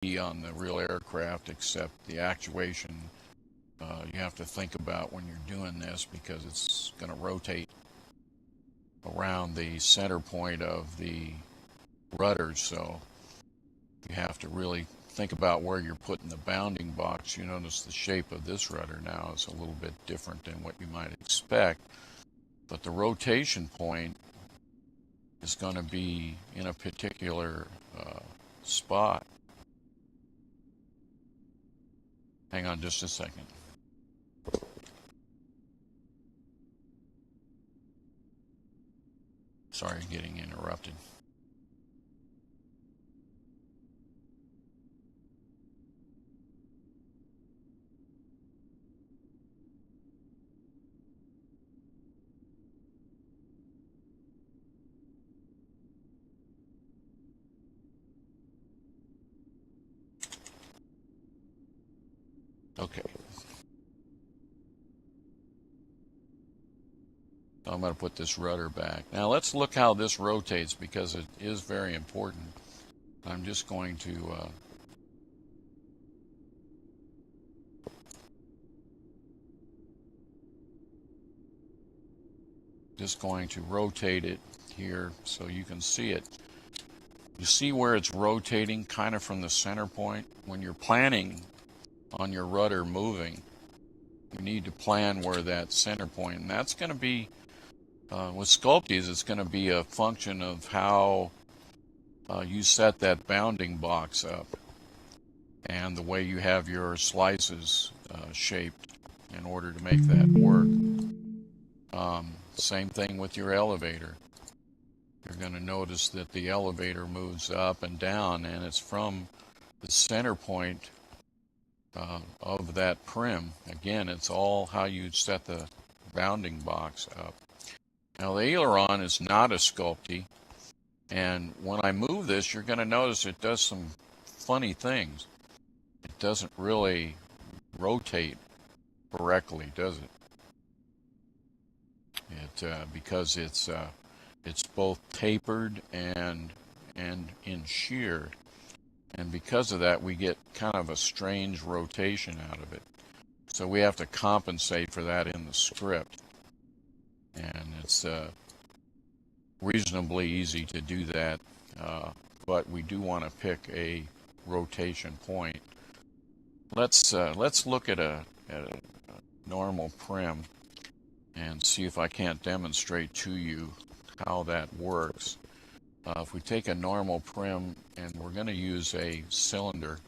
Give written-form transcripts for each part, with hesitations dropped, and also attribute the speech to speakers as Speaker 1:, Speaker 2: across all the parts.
Speaker 1: be on the real aircraft, except the actuation you have to think about when you're doing this, because it's going to rotate around the center point of the rudder. So you have to really think about where you're putting the bounding box. You notice the shape of this rudder now is a little bit different than what you might expect, but the rotation point is going to be in a particular spot. Hang on just a second. Sorry, getting interrupted. Okay. I'm going to put this rudder back. Now let's look how this rotates, because it is very important. I'm just going to rotate it here so you can see it. You see where it's rotating kind of from the center point? When you're planning on your rudder moving, you need to plan where that center point, and that's going to be, with Sculptees, it's going to be a function of how you set that bounding box up and the way you have your slices shaped in order to make that work. Same thing with your elevator. You're going to notice that the elevator moves up and down, and it's from the center point of that prim. Again, it's all how you set the bounding box up. Now the aileron is not a Sculptee, and when I move this, you're going to notice it does some funny things. It doesn't really rotate correctly, does it? Because it's both tapered and in shear, and because of that we get kind of a strange rotation out of it. So we have to compensate for that in the script, and it's reasonably easy to do that, but we do want to pick a rotation point. Let's look at a normal prim and see if I can't demonstrate to you how that works. If we take a normal prim, and we're going to use a cylinder,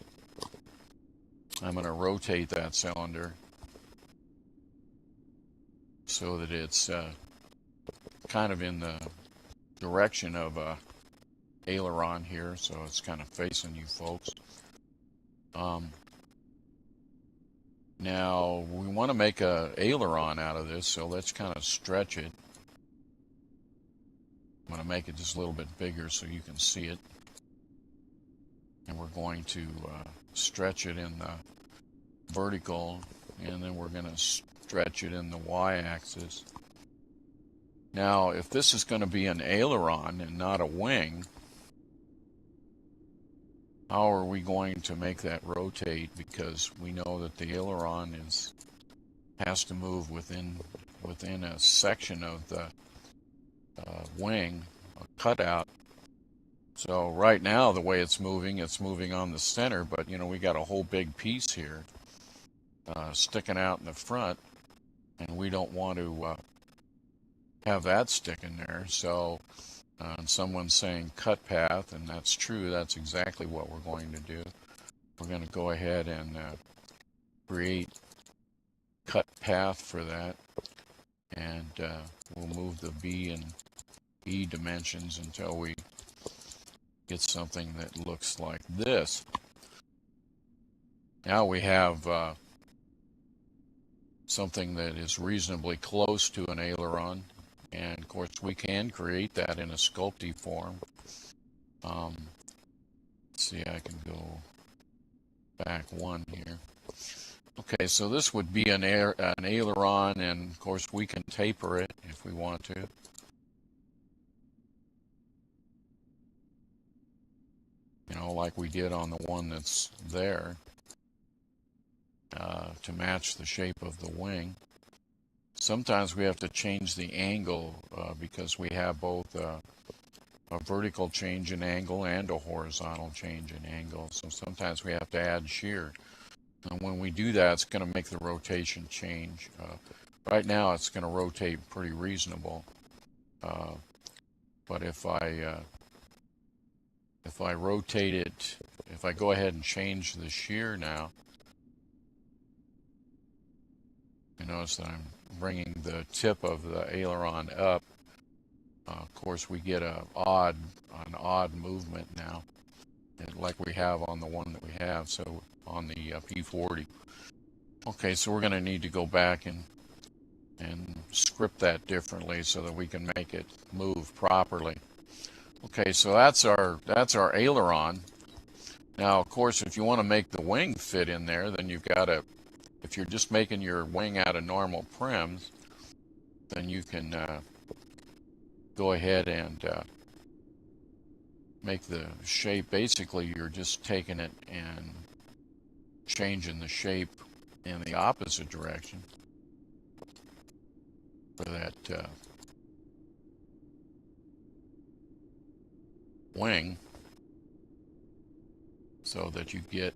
Speaker 1: I'm going to rotate that cylinder so that it's kind of in the direction of a aileron here, so it's kind of facing you folks. Now we want to make a aileron out of this, so let's kind of stretch it. I'm going to make it just a little bit bigger so you can see it, and we're going to stretch it in the vertical, and then we're going to stretch it in the y-axis. Now if this is going to be an aileron and not a wing, how are we going to make that rotate? Because we know that the aileron has to move within a section of the wing, a cutout. So right now the way it's moving on the center, but you know, we got a whole big piece here sticking out in the front, and we don't want to have that sticking there. So and someone's saying cut path, and that's true. That's exactly what we're going to do. We're going to go ahead and create cut path for that, and we'll move the B and E dimensions until we get something that looks like this. Now we have something that is reasonably close to an aileron. And of course we can create that in a Sculptee form. Let's see, I can go back one here. Okay, so this would be an aileron, and of course we can taper it if we want to. You know, like we did on the one that's there, to match the shape of the wing. Sometimes we have to change the angle because we have both a vertical change in angle and a horizontal change in angle. So sometimes we have to add shear. And when we do that, it's going to make the rotation change. Right now, it's going to rotate pretty reasonable. But if I rotate it, if I go ahead and change the shear now, you notice that I'm bringing the tip of the aileron up. Of course, we get an odd movement now, like we have on the one that we have. So on the P40. Okay, so we're going to need to go back and script that differently so that we can make it move properly. Okay, so that's our aileron. Now, of course, if you want to make the wing fit in there, then you've got to, if you're just making your wing out of normal prims, then you can go ahead and make the shape. Basically, you're just taking it and changing the shape in the opposite direction for that wing, so that you get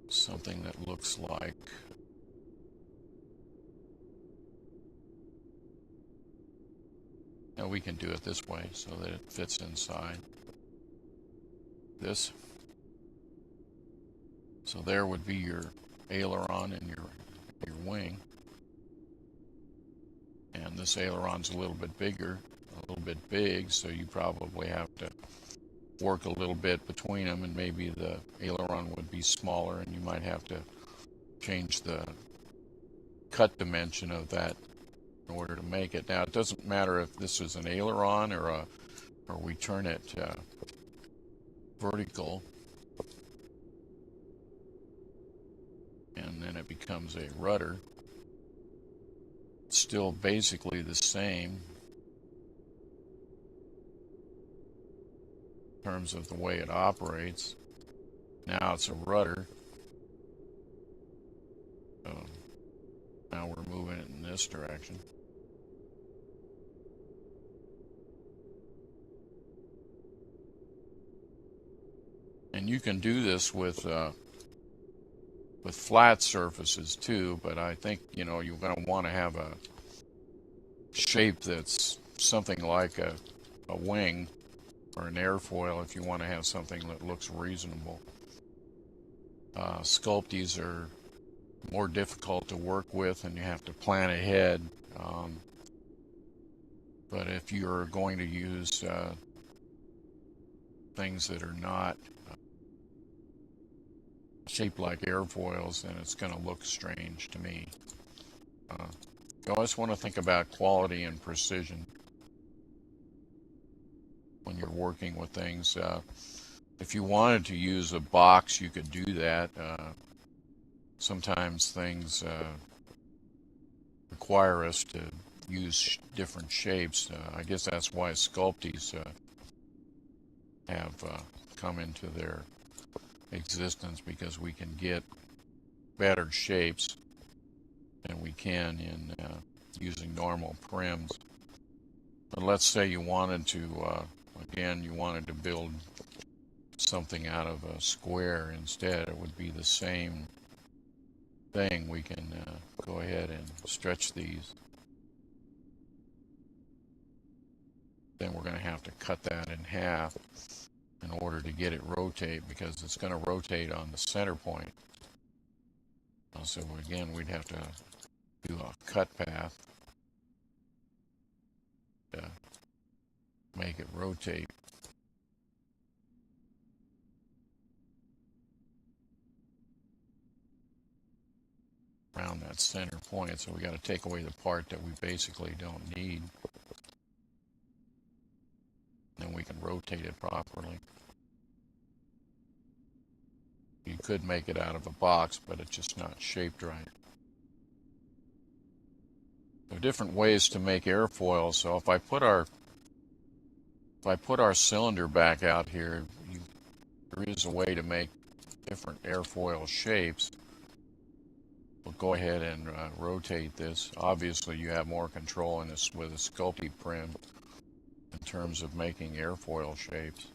Speaker 1: something that looks like now we can do it this way so that it fits inside this. So there would be your aileron and your wing. And this aileron's a little bit bigger, a little bit big, so you probably have to work a little bit between them, and maybe the aileron would be smaller, and you might have to change the cut dimension of that in order to make it. Now, it doesn't matter if this is an aileron or we turn it vertical, and then it becomes a rudder. It's still basically the same in terms of the way it operates. Now it's a rudder. So now we're moving it in this direction. And you can do this with flat surfaces too, but I think, you know, you're going to want to have a shape that's something like a wing or an airfoil if you want to have something that looks reasonable. Sculpties are more difficult to work with, and you have to plan ahead. But if you're going to use things that are not shaped like airfoils, then it's going to look strange to me. You always want to think about quality and precision when you're working with things. If you wanted to use a box, you could do that. Sometimes things require us to use different shapes. I guess that's why Sculpties have come into their existence, because we can get better shapes than we can in using normal prims. But let's say you wanted to, again, you wanted to build something out of a square instead. It would be the same thing. We can go ahead and stretch these. Then we're going to have to cut that in half in order to get it rotate, because it's going to rotate on the center point. So again, we'd have to do a cut path to make it rotate. Around that center point, so we got to take away the part that we basically don't need. Then we can rotate it properly. You could make it out of a box, but it's just not shaped right. different ways to make airfoil. So if I put our cylinder back out here, there is a way to make different airfoil shapes. We'll go ahead and rotate this. Obviously, you have more control in this with a Sculpey prim in terms of making airfoil shapes.